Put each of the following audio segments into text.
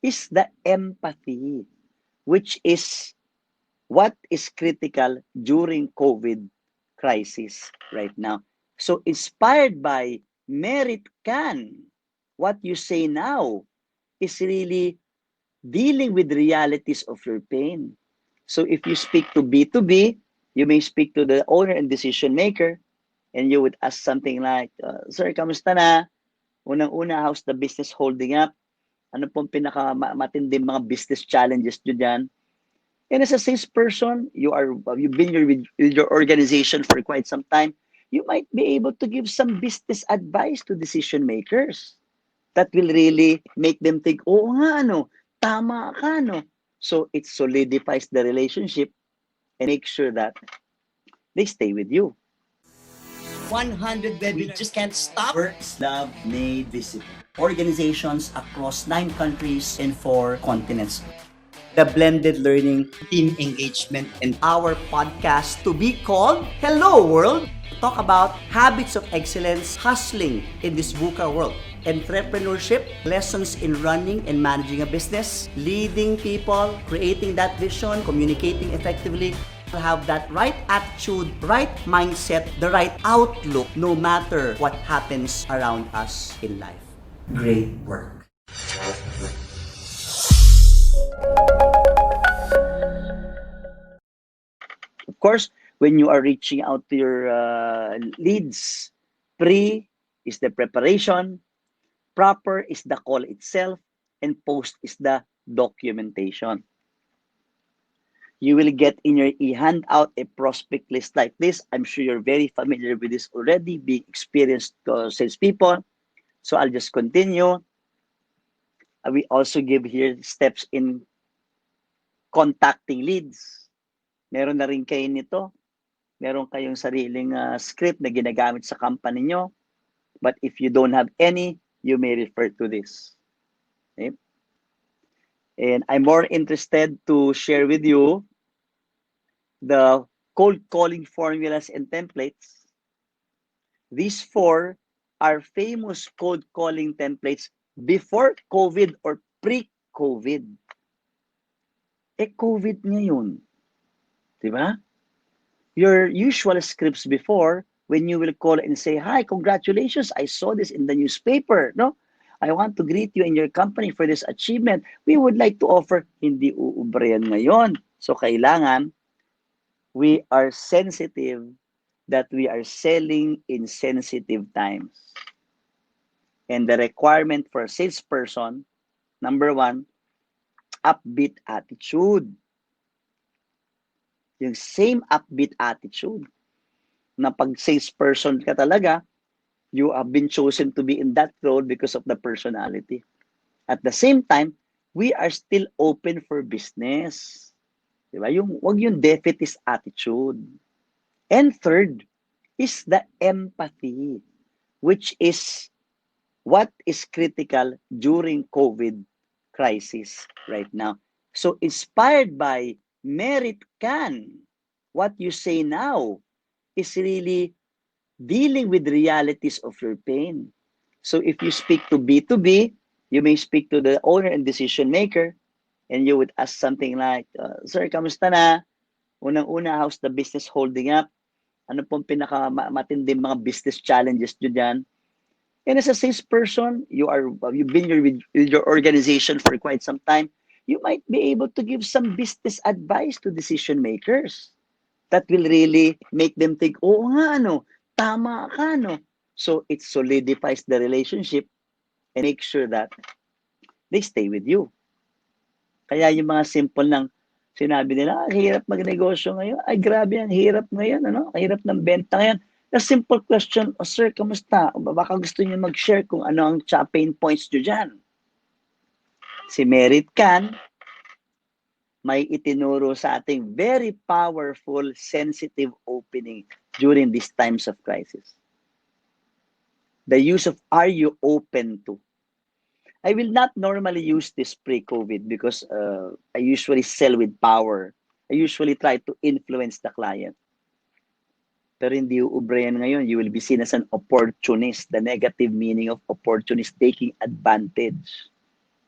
is the empathy, which is what is critical during COVID crisis right now. So inspired by Merit Can, what you say now is really dealing with realities of your pain. So if you speak to B2B, you may speak to the owner and decision maker, and you would ask something like, Sir, kamusta na? Unang-una, how's the business holding up? Ano pong pinaka-matinding mga business challenges nyo dyan? And as a salesperson, you've been with your organization for quite some time. You might be able to give some business advice to decision makers that will really make them think, oh nga, ano, tama ka, no? So it solidifies the relationship and make sure that they stay with you. 100 webinars. We just can't stop. Works love made visible. Organizations across 9 countries and 4 continents. The blended learning, Team engagement, and our podcast to be called Hello World. Talk about habits of excellence, hustling in this VUCA world, entrepreneurship, lessons in running and managing a business, leading people, creating that vision, communicating effectively, have that right attitude, right mindset, the right outlook, no matter what happens around us in life. Great work. Of course, when you are reaching out to your leads, pre is the preparation, proper is the call itself, and post is the documentation. You will get in your hand out a prospect list like this. I'm sure you're very familiar with this already, being experienced salespeople. So I'll just continue. We also give here steps in contacting leads. Meron na rin kayo nito. Meron kayong sariling script na ginagamit sa company nyo. But if you don't have any, you may refer to this. Okay? And I'm more interested to share with you the cold calling formulas and templates. These 4 are famous cold calling templates before COVID or pre-COVID. COVID ngayon. Diba? Your usual scripts before, when you will call and say, hi, congratulations, I saw this in the newspaper. No? I want to greet you in your company for this achievement. We would like to offer, hindi uubra yan ngayon. So kailangan, we are sensitive that we are selling in sensitive times. And the requirement for a salesperson, number 1, upbeat attitude. Yung same upbeat attitude na pag salesperson ka talaga, you have been chosen to be in that role because of the personality. At the same time, we are still open for business. Diba? Wag yung defeatist attitude. And third is the empathy, which is what is critical during COVID crisis right now. So inspired by Merit Can, what you say now is really dealing with realities of your pain. So if you speak to B2B, you may speak to the owner and decision maker, and you would ask something like, Sir, kamusta na? Unang-una, how's the business holding up? Ano pong pinaka-matinding mga business challenges nyo dyan? And as a salesperson, you've been with your organization for quite some time. You might be able to give some business advice to decision makers that will really make them think, oh nga, ano, tama ka, no? So it solidifies the relationship and make sure that they stay with you. Kaya yung mga simple ng sinabi nila, hirap magnegosyo ngayon. Ay, grabe, ang hirap ngayon, ano? Ang hirap ng benta ngayon. A simple question, oh, sir, kamusta? Baka gusto niyo mag-share kung ano ang pain points niyo dyan. Si Merit Can, may itinuro sa ating very powerful, sensitive opening during these times of crisis. The use of are you open to? I will not normally use this pre-COVID because I usually sell with power. I usually try to influence the client. Pero hindi uubra yan ngayon. You will be seen as an opportunist. The negative meaning of opportunist, taking advantage.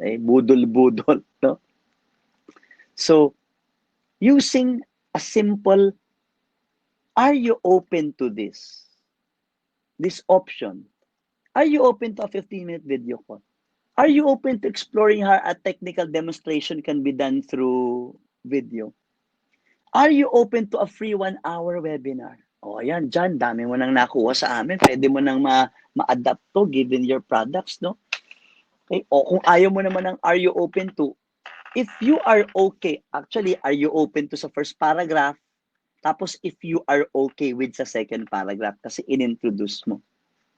Okay? Budol-budol, no? So, using a simple, are you open to this option? Are you open to a 15-minute video call? Are you open to exploring how a technical demonstration can be done through video? Are you open to a free 1-hour webinar? O, ayan, dyan, dami mo nang nakuha sa amin. Pwede mo nang ma-adapt to given your products, no? Okay? O kung ayaw mo naman ng are you open to, if you are okay, actually, are you open to sa first paragraph? Tapos, if you are okay with sa second paragraph, kasi in-introduce mo.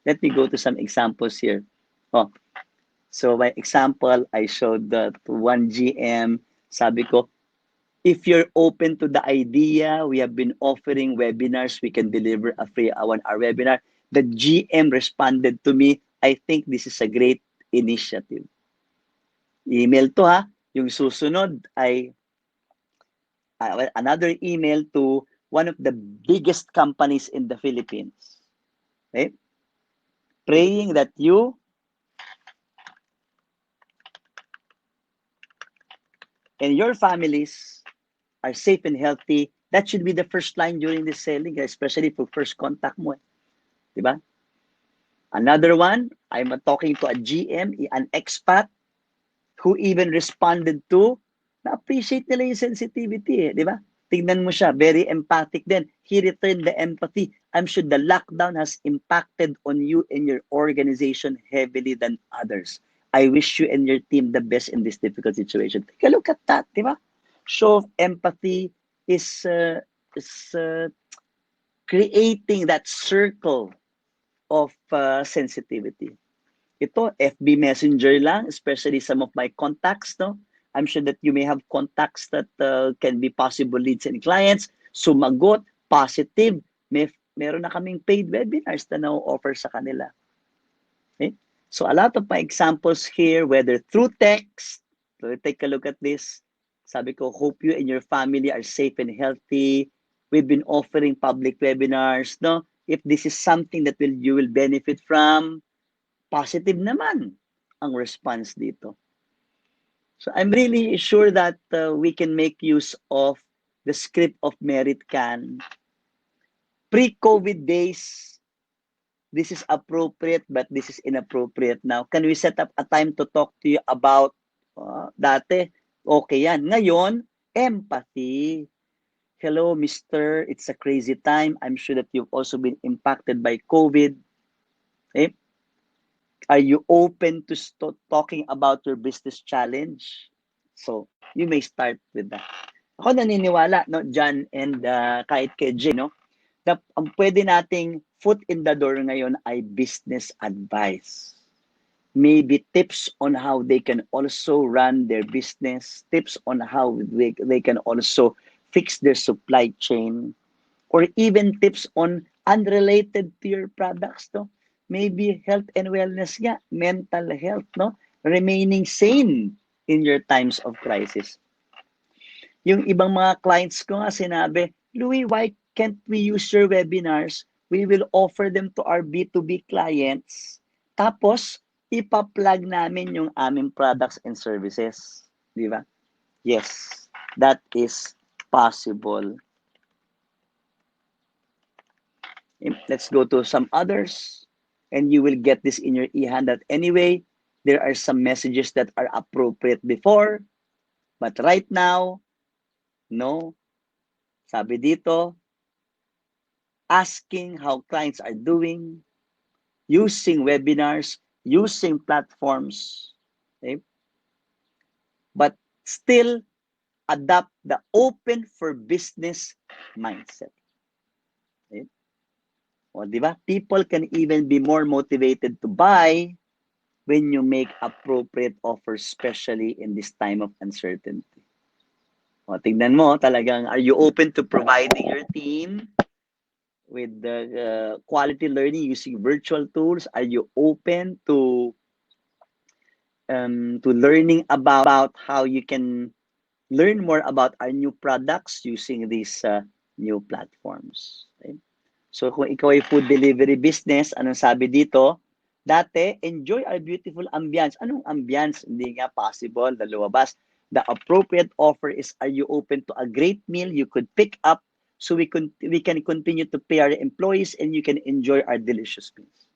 Let me go to some examples here. Oh, so my example, I showed that one GM, sabi ko, if you're open to the idea, we have been offering webinars, we can deliver a free 1-hour webinar. The GM responded to me, I think this is a great initiative. Email to ha. Yung susunod ay another email to one of the biggest companies in the Philippines. Okay? Praying that you and your families are safe and healthy. That should be the first line during the selling, especially for first contact mo. Diba? Another one, I'm talking to a GM, an expat, who even responded to, na-appreciate nila yung sensitivity, di ba? Tignan mo siya, very empathic din. He returned the empathy. I'm sure the lockdown has impacted on you and your organization heavily than others. I wish you and your team the best in this difficult situation. Take a look at that, di ba? Show of empathy is creating that circle of sensitivity. Ito, FB Messenger lang, especially some of my contacts, no? I'm sure that you may have contacts that can be possible leads and clients. Sumagot, positive. Meron na kaming paid webinars na na-offer sa kanila. Okay? So a lot of my examples here, whether through text, so take a look at this. Sabi ko, hope you and your family are safe and healthy. We've been offering public webinars, no? If this is something that you will benefit from, positive naman ang response dito. So I'm really sure that we can make use of the script of merit can. Pre-COVID days, this is appropriate, but this is inappropriate now. Can we set up a time to talk to you about dati? Okay yan. Ngayon, empathy. Hello, Mr. It's a crazy time. I'm sure that you've also been impacted by COVID. Okay? Are you open to talking about your business challenge? So, you may start with that. Ako naniniwala, no, John, and kahit kay Jay, no, na ang pwede nating foot in the door ngayon ay business advice. Maybe tips on how they can also run their business, tips on how they can also fix their supply chain, or even tips on unrelated to your products, no? Maybe health and wellness nga, mental health, no? Remaining sane in your times of crisis. Yung ibang mga clients ko nga sinabi, Louis, why can't we use your webinars? We will offer them to our B2B clients. Tapos, ipa-plug namin yung aming products and services. Di ba? Yes, that is possible. Let's go to some others, and you will get this in your e-handout anyway. There are some messages that are appropriate before, but right now, no. Sabi dito, asking how clients are doing, using webinars, using platforms, okay? But still adopt the open for business mindset. Okay? O, di ba? People can even be more motivated to buy when you make appropriate offers, especially in this time of uncertainty. O, tignan mo, talagang, are you open to providing your team with the quality learning using virtual tools? Are you open to learning about how you can learn more about our new products using these new platforms? Okay? So kung ikaw ay food delivery business, anong sabi dito? Dati, enjoy our beautiful ambience. Anong ambience? Hindi nga possible na lumabas. The appropriate offer is, are you open to a great meal you could pick up so we can continue to pay our employees and you can enjoy our delicious meals.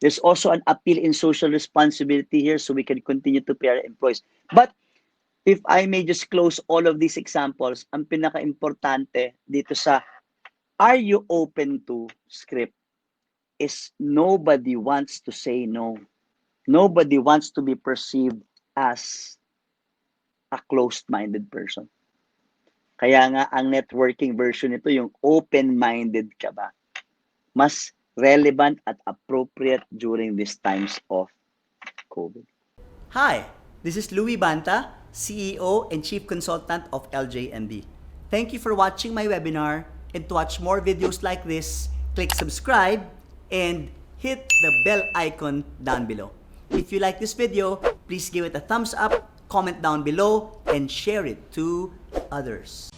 There's also an appeal in social responsibility here so we can continue to pay our employees. But if I may just close all of these examples, ang pinaka-importante dito sa are you open to script is nobody wants to say no. Nobody wants to be perceived as a closed-minded person. Kaya nga ang networking version nito yung open-minded ka ba? Mas relevant at appropriate during these times of COVID. Hi, this is Louis Banta, CEO and Chief Consultant of LJMB. Thank you for watching my webinar, and to watch more videos like this, click subscribe and hit the bell icon down below. If you like this video, please give it a thumbs up, comment down below, and share it to others.